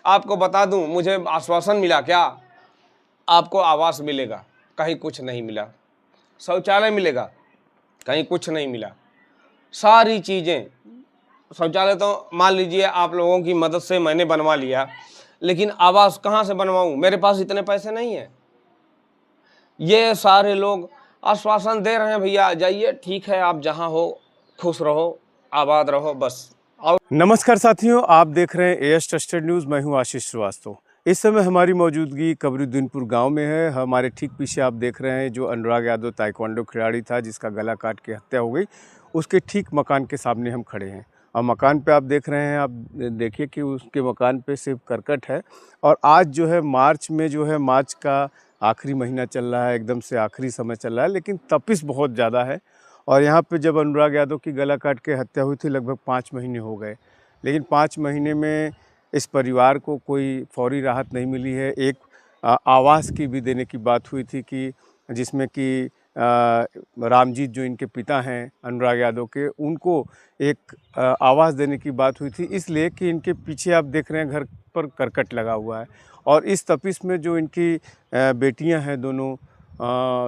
आपको बता दूं, मुझे आश्वासन मिला क्या, आपको आवास मिलेगा, कहीं कुछ नहीं मिला। शौचालय मिलेगा, कहीं कुछ नहीं मिला। सारी चीज़ें, शौचालय तो मान लीजिए आप लोगों की मदद से मैंने बनवा लिया, लेकिन आवास कहाँ से बनवाऊं, मेरे पास इतने पैसे नहीं हैं। ये सारे लोग आश्वासन दे रहे हैं, भैया जाइए, ठीक है, आप जहाँ हो खुश रहो, आबाद रहो, बस। और नमस्कार साथियों, आप देख रहे हैं एएस ट्रस्टेड न्यूज़। मैं हूं आशीष श्रीवास्तव। इस समय हमारी मौजूदगी कबरुद्दीनपुर गांव में है। हमारे ठीक पीछे आप देख रहे हैं जो अनुराग यादव ताइक्वांडो खिलाड़ी था जिसका गला काट के हत्या हो गई, उसके ठीक मकान के सामने हम खड़े हैं। और मकान पे आप देख रहे हैं, आप देखिए कि उसके मकान पे सिर्फ करकट है। और आज जो है मार्च में जो है, मार्च का आखिरी महीना चल रहा है, एकदम से आखिरी समय चल रहा है, लेकिन तपिश बहुत ज़्यादा है। और यहाँ पे जब अनुराग यादव की गला काट के हत्या हुई थी लगभग 5 महीने हो गए, लेकिन 5 महीने में इस परिवार को कोई फौरी राहत नहीं मिली है। एक आवास की भी देने की बात हुई थी कि जिसमें कि रामजीत जो इनके पिता हैं अनुराग यादव के, उनको एक आवास देने की बात हुई थी, इसलिए कि इनके पीछे आप देख रहे हैं घर पर करकट लगा हुआ है। और इस तपिश में जो इनकी बेटियां हैं दोनों,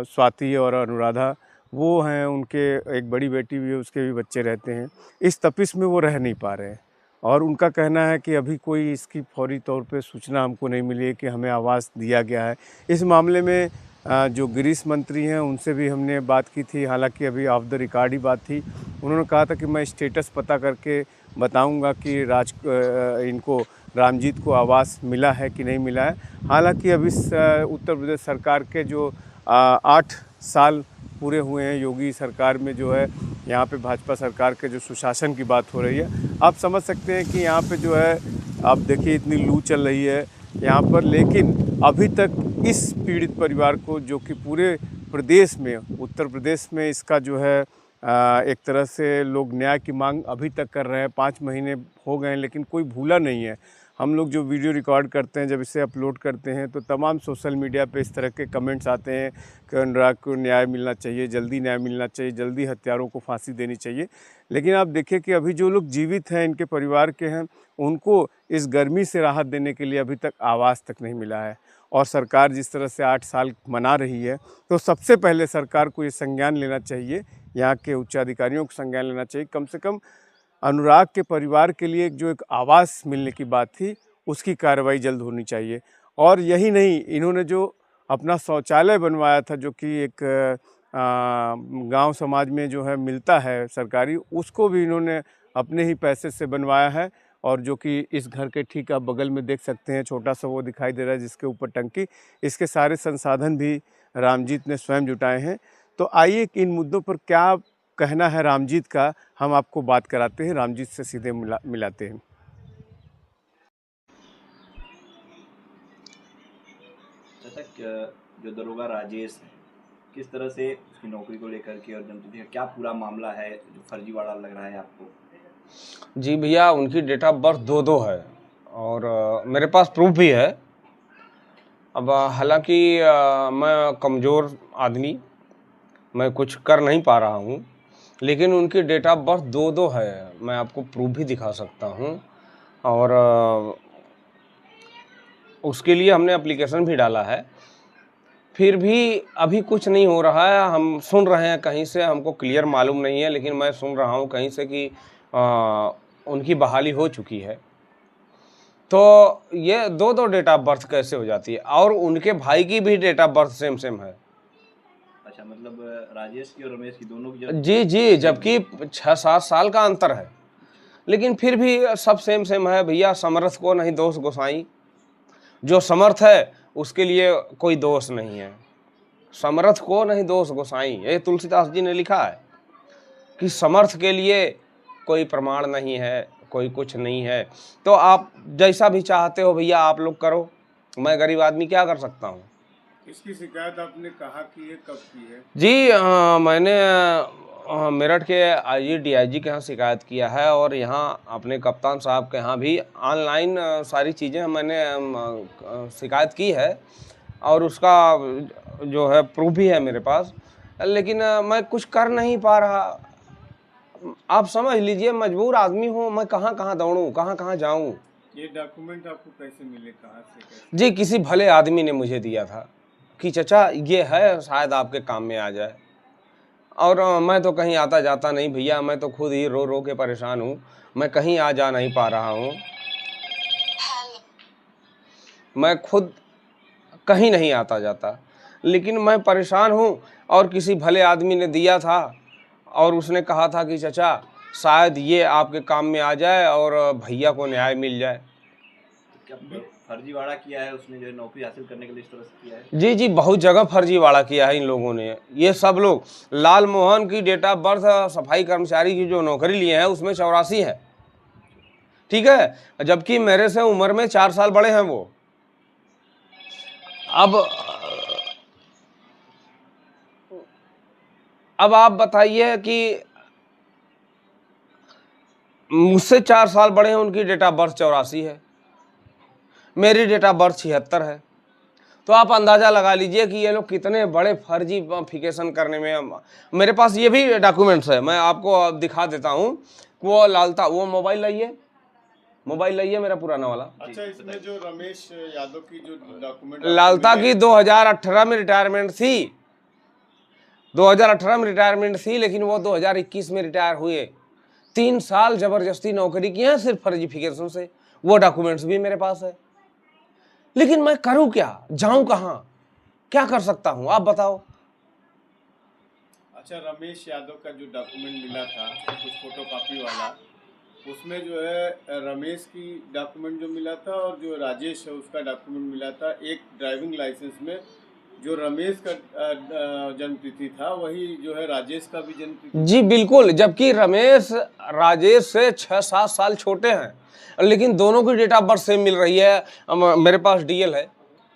स्वाति और अनुराधा, वो हैं, उनके एक बड़ी बेटी भी है, उसके भी बच्चे रहते हैं। इस तपिश में वो रह नहीं पा रहे हैं और उनका कहना है कि अभी कोई इसकी फौरी तौर पे सूचना हमको नहीं मिली है कि हमें आवास दिया गया है। इस मामले में जो गिरीश मंत्री हैं उनसे भी हमने बात की थी, हालांकि अभी ऑफ द रिकॉर्ड ही बात थी। उन्होंने कहा था कि मैं स्टेटस पता करके बताऊंगा कि इनको रामजीत को आवास मिला है कि नहीं मिला है। हालांकि अभी उत्तर प्रदेश सरकार के जो 8 साल पूरे हुए हैं योगी सरकार में, जो है यहाँ पे भाजपा सरकार के जो सुशासन की बात हो रही है, आप समझ सकते हैं कि यहाँ पे जो है, आप देखिए इतनी लू चल रही है यहाँ पर, लेकिन अभी तक इस पीड़ित परिवार को, जो कि पूरे प्रदेश में, उत्तर प्रदेश में इसका जो है एक तरह से लोग न्याय की मांग अभी तक कर रहे हैं। 5 महीने हो गए हैं लेकिन कोई भूला नहीं है। हम लोग जो वीडियो रिकॉर्ड करते हैं, जब इसे अपलोड करते हैं तो तमाम सोशल मीडिया पे इस तरह के कमेंट्स आते हैं कि अनुराग को न्याय मिलना चाहिए, जल्दी न्याय मिलना चाहिए, जल्दी हत्यारों को फांसी देनी चाहिए। लेकिन आप देखिए कि अभी जो लोग जीवित हैं, इनके परिवार के हैं, उनको इस गर्मी से राहत देने के लिए अभी तक आवास तक नहीं मिला है। और सरकार जिस तरह से 8 साल मना रही है, तो सबसे पहले सरकार को ये संज्ञान लेना चाहिए, यहाँ के उच्चाधिकारियों को संज्ञान लेना चाहिए। कम से कम अनुराग के परिवार के लिए जो एक आवास मिलने की बात थी, उसकी कार्रवाई जल्द होनी चाहिए। और यही नहीं, इन्होंने जो अपना शौचालय बनवाया था, जो कि एक गांव समाज में जो है मिलता है सरकारी, उसको भी इन्होंने अपने ही पैसे से बनवाया है। और जो कि इस घर के ठीक आप बगल में देख सकते हैं, छोटा सा वो दिखाई दे रहा है जिसके ऊपर टंकी, इसके सारे संसाधन भी रामजीत ने स्वयं जुटाए हैं। तो आइए इन मुद्दों पर क्या कहना है रामजीत का, हम आपको बात कराते हैं, रामजीत से सीधे मिलाते हैं। जो दरोगा राजेश है, किस तरह से उसकी नौकरी को लेकर के और जनप्रतिनिधि का क्या पूरा मामला है जो फर्जीवाड़ा लग रहा है आपको? जी भैया, उनकी डेट ऑफ बर्थ 2-2 है और मेरे पास प्रूफ भी है। अब हालांकि मैं कमज़ोर आदमी, मैं कुछ कर नहीं पा रहा हूँ, लेकिन उनकी डेट ऑफ बर्थ 2-2 है, मैं आपको प्रूफ भी दिखा सकता हूँ। और उसके लिए हमने एप्लीकेशन भी डाला है, फिर भी अभी कुछ नहीं हो रहा है। हम सुन रहे हैं कहीं से, हमको क्लियर मालूम नहीं है, लेकिन मैं सुन रहा हूँ कहीं से कि उनकी बहाली हो चुकी है। तो ये 2-2 डेट ऑफ बर्थ कैसे हो जाती है? और उनके भाई की भी डेट ऑफ बर्थ सेम है। अच्छा, मतलब राजेश की और रमेश की दोनों की जी जी, जबकि 6-7 साल का अंतर है, लेकिन फिर भी सब सेम है भैया। समर्थ को नहीं दोष गोसाई, जो समर्थ है उसके लिए कोई दोष नहीं है। समर्थ को नहीं दोष गोसाई, ये तुलसीदास जी ने लिखा है कि समर्थ के लिए कोई प्रमाण नहीं है, कोई कुछ नहीं है। तो आप जैसा भी चाहते हो भैया आप लोग करो, मैं गरीब आदमी क्या कर सकता हूँ। इसकी शिकायत आपने कहा कि ये कब की है? जी मैंने मेरठ के आईजी डीआईजी के यहाँ शिकायत किया है और यहाँ अपने कप्तान साहब के यहाँ भी ऑनलाइन सारी चीज़ें मैंने शिकायत की है और उसका जो है प्रूफ भी है मेरे पास, लेकिन मैं कुछ कर नहीं पा रहा। आप समझ लीजिए, मजबूर आदमी हूँ, मैं कहाँ कहाँ दौड़ूँ, कहाँ कहाँ जाऊँ। ये डॉक्यूमेंट आपको कैसे मिले, कहाँ से, कैसे? जी किसी भले आदमी ने मुझे दिया था कि चचा ये है, शायद आपके काम में आ जाए। और मैं तो कहीं आता जाता नहीं भैया, मैं तो खुद ही रो रो के परेशान हूँ, मैं कहीं आ जा नहीं पा रहा हूँ, मैं खुद कहीं नहीं आता जाता, लेकिन मैं परेशान हूँ। और किसी भले आदमी ने दिया था और उसने कहा था कि चचा शायद ये आपके काम में आ जाए और भैया को न्याय मिल जाए। तो क्या फर्जीवाड़ा किया है उसने, जो है नौकरी हासिल करने के लिए इस तरह से किया है? जी जी बहुत जगह फर्जीवाड़ा किया है इन लोगों ने। ये सब लोग, लाल मोहन की डेट ऑफ बर्थ सफाई कर्मचारी की जो नौकरी लिए हैं उसमें 84 है, ठीक है, जबकि मेरे से उम्र में 4 साल बड़े हैं वो। अब आप बताइए कि मुझसे 4 साल बड़े हैं, उनकी डेट ऑफ बर्थ 84 है, मेरी डेट ऑफ बर्थ 76 है। तो आप अंदाज़ा लगा लीजिए कि ये लोग कितने बड़े फर्जीफिकेशन करने में। मेरे पास ये भी डॉक्यूमेंट्स है, मैं आपको अब दिखा देता हूँ। वो लालता, वो मोबाइल लाइए मेरा पुराना वाला। अच्छा, इसमें जो रमेश यादव की जो डॉक्यूमेंट लालता की 2018 में रिटायरमेंट थी, 2018 में रिटायरमेंट थी, लेकिन वो 2021 में रिटायर हुए। 3 साल जबरदस्ती नौकरी की है सिर्फ फर्जीफिकेशन से। वो डॉक्यूमेंट्स भी मेरे पास है, लेकिन मैं करूं क्या, जाऊं कहां, क्या कर सकता हूं, आप बताओ। अच्छा, रमेश यादव का जो डॉक्यूमेंट मिला था कुछ फोटोकॉपी वाला, उसमें जो है रमेश की डॉक्यूमेंट जो मिला था और जो राजेश है उसका डॉक्यूमेंट मिला था। एक ड्राइविंग लाइसेंस में जो रमेश का जन्मतिथि था वही जो है राजेश का भी जन्मतिथि। जी बिल्कुल, जबकि रमेश राजेश से 6-7 साल छोटे हैं, लेकिन दोनों की डेट ऑफ बर्थ सेम मिल रही है। मेरे पास डीएल है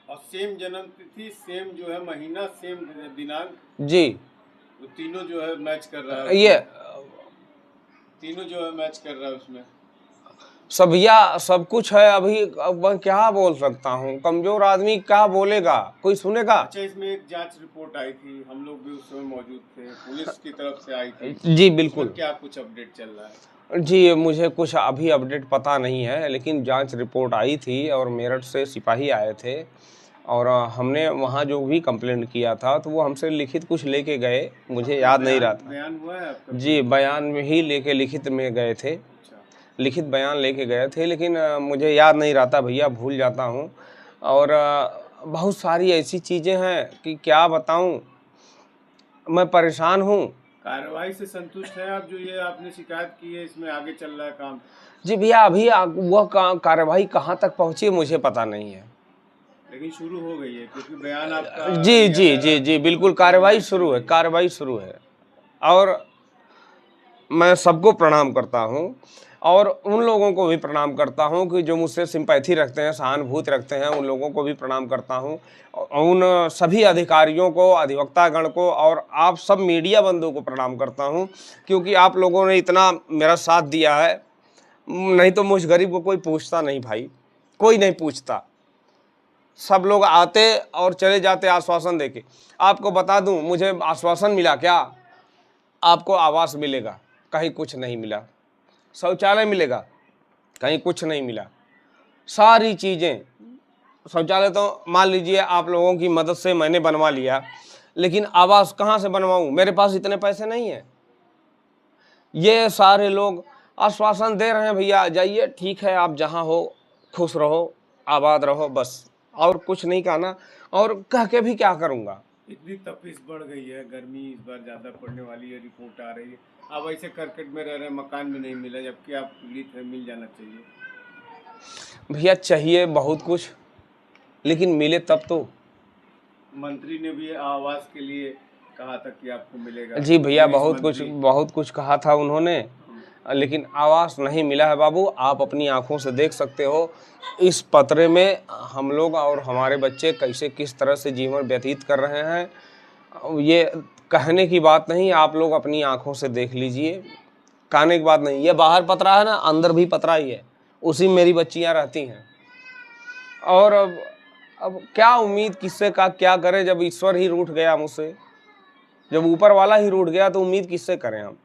और सेम जन्मतिथि, सेम जो है महीना, सेम दिनांक जी। वो तीनों जो है मैच कर रहा है, ये तीनों जो है मैच कर रहा है उसमें। सब भैया सब कुछ है। अभी अब मैं क्या बोल सकता हूँ, कमजोर आदमी क्या बोलेगा, कोई सुनेगा। अच्छा, इसमें एक जांच रिपोर्ट आई थी, हम लोग भी उस समय मौजूद थे, पुलिस की तरफ से आई थी। जी बिल्कुल। क्या कुछ अपडेट चल रहा है? जी मुझे कुछ अभी अपडेट पता नहीं है, लेकिन जांच रिपोर्ट आई थी और मेरठ से सिपाही आए थे और हमने वहाँ जो भी कंप्लेंट किया था तो वो हमसे लिखित कुछ लेके गए, मुझे याद नहीं रहा था। बयान हुआ है आपका? जी बयान में ही लेके लिखित में गए थे, अच्छा, लिखित बयान लेके गए थे, लेकिन मुझे याद नहीं रहता भैया, भूल जाता हूँ। और बहुत सारी ऐसी चीज़ें हैं कि क्या बताऊँ, मैं परेशान हूँ। कार्रवाई से संतुष्ट है आप? जो ये आपने शिकायत की है इसमें आगे चल रहा है काम? जी भैया अभी वह कार्रवाई कहाँ तक पहुँची मुझे पता नहीं है। लेकिन शुरू हो गई है क्योंकि बयान आपका जी जी जी जी बिल्कुल, कार्रवाई शुरू है, कार्रवाई शुरू है। और मैं सबको प्रणाम करता हूँ और उन लोगों को भी प्रणाम करता हूँ कि जो मुझसे सिंपैथी रखते हैं, सहानुभूति रखते हैं, उन लोगों को भी प्रणाम करता हूँ। उन सभी अधिकारियों को, अधिवक्तागण को और आप सब मीडिया बंधुओं को प्रणाम करता हूँ, क्योंकि आप लोगों ने इतना मेरा साथ दिया है। नहीं तो मुझ गरीब को कोई पूछता नहीं भाई, कोई नहीं पूछता। सब लोग आते और चले जाते आश्वासन देके। आपको बता दूं, मुझे आश्वासन मिला क्या, आपको आवास मिलेगा, कहीं कुछ नहीं मिला। शौचालय मिलेगा, कहीं कुछ नहीं मिला। सारी चीज़ें, शौचालय तो मान लीजिए आप लोगों की मदद से मैंने बनवा लिया, लेकिन आवास कहाँ से बनवाऊं, मेरे पास इतने पैसे नहीं हैं। ये सारे लोग आश्वासन दे रहे हैं भैया जाइए, ठीक है, आप जहाँ हो खुश रहो, आबाद रहो, बस और कुछ नहीं कहना। और कह के भी क्या करूँगा। इतनी तपिश बढ़ गई है, गर्मी इस बार ज़्यादा पड़ने वाली है, रिपोर्ट आ रही है। आप ऐसे करकट में रह रहे हैं, मकान भी नहीं मिला, जबकि आप पीड़ित है, मिल जाना चाहिए। भैया चाहिए बहुत कुछ, लेकिन मिले तब तो। मंत्री ने भी आवास के लिए कहा था कि आपको मिलेगा। जी भैया पुलिस बहुत कुछ कहा था उन्होंने, लेकिन आवास नहीं मिला है बाबू। आप अपनी आंखों से देख सकते हो इस पतरे में हम लोग और हमारे बच्चे कैसे किस तरह से जीवन व्यतीत कर रहे हैं। ये कहने की बात नहीं, आप लोग अपनी आंखों से देख लीजिए, कहने की बात नहीं। ये बाहर पतरा है ना, अंदर भी पतरा ही है, उसी में मेरी बच्चियां रहती हैं। और अब क्या उम्मीद किससे का क्या करें, जब ईश्वर ही रूठ गया मुझसे, जब ऊपर वाला ही रूठ गया तो उम्मीद किससे करें हम।